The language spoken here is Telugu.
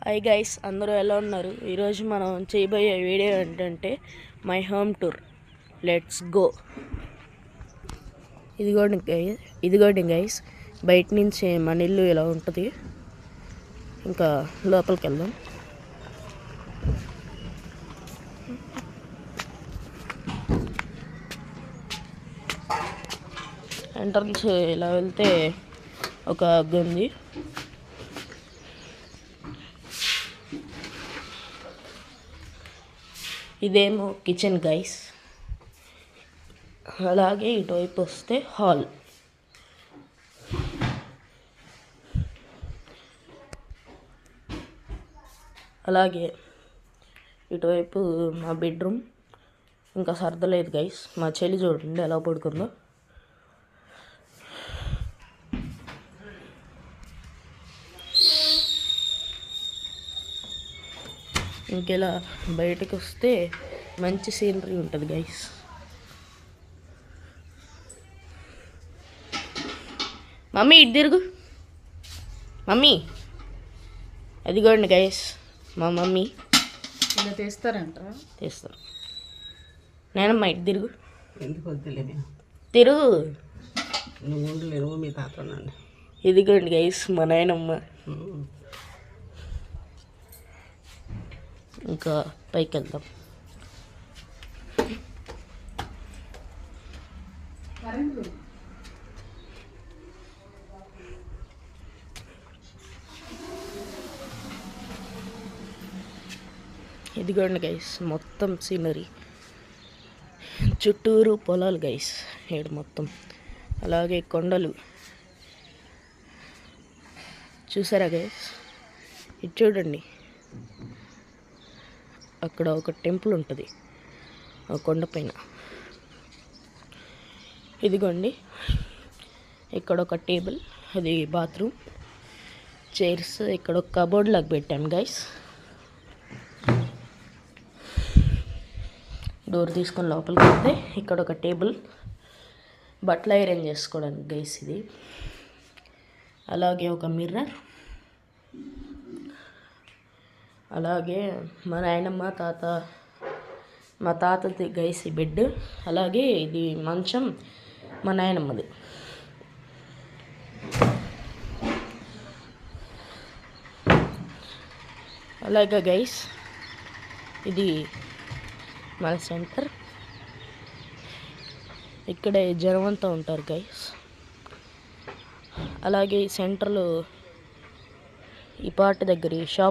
హాయ్ గైస్, అందరూ ఎలా ఉన్నారు? ఈరోజు మనం చేయబోయే వీడియో ఏంటంటే my home tour. Let's go. ఇదిగోండి గైస్, బయట నుంచి మన ఇల్లు ఇలా ఉంటుంది. ఇంకా లోపలికి వెళ్దాం. ఎంట్రన్స్ ఇలా వెళ్తే ఒక గది. ఇదేమో కిచెన్ గైస్. అలాగే ఇటువైపు వస్తే హాల్. అలాగే ఇటువైపు మా బెడ్రూమ్. ఇంకా సర్దలేదు గైస్. మా చెల్లి చూడండి ఎలా పడుకుందో. ఇంకెలా బయటకు వస్తే మంచి సీనరీ ఉంటుంది గైస్. మమ్మీ ఇటు తిరుగు. మమ్మీ, అదిగోండి గైస్ మా మమ్మీ. ఇలా తీస్తారు. నేనమ్మా ఇటు తిరుగు. ఎందుకు వద్దులే, తిరుగు. నువ్వు మీ తాత. ఇదిగోండి గైస్ మా నాయనమ్మ. ఇంకా పైకి వెళ్దాం. ఇదిగోండి గైస్ మొత్తం సీనరీ. చుట్టూరు పొలాలు గైస్ ఇక్కడ మొత్తం. అలాగే కొండలు చూసారా గైస్? ఇది చూడండి, అక్కడ ఒక టెంపుల్ ఉంటుంది ఆ కొండపైన. ఇదిగోండి ఇక్కడ ఒక టేబుల్, అది బాత్రూమ్. చైర్స్ ఇక్కడ ఒక కబోర్డ్ లాగా పెట్టాను గైస్. డోర్ తీసుకొని లోపలికి వెళ్తే ఇక్కడ ఒక టేబుల్, బట్టలు ఐరన్ చేసుకోవడానికి గైస్ ఇది. అలాగే ఒక మిర్రర్. అలాగే మా నాయనమ్మ మా తాతది గైస్ ఈ బెడ్. అలాగే ఇది మంచం మా నాయనమ్మది. అలాగే గైస్ ఇది మన సెంటర్. ఇక్కడే జనం అంతా ఉంటారు గైస్. అలాగే ఈ సెంటర్లో ఈ పార్ట్ దగ్గర షాప్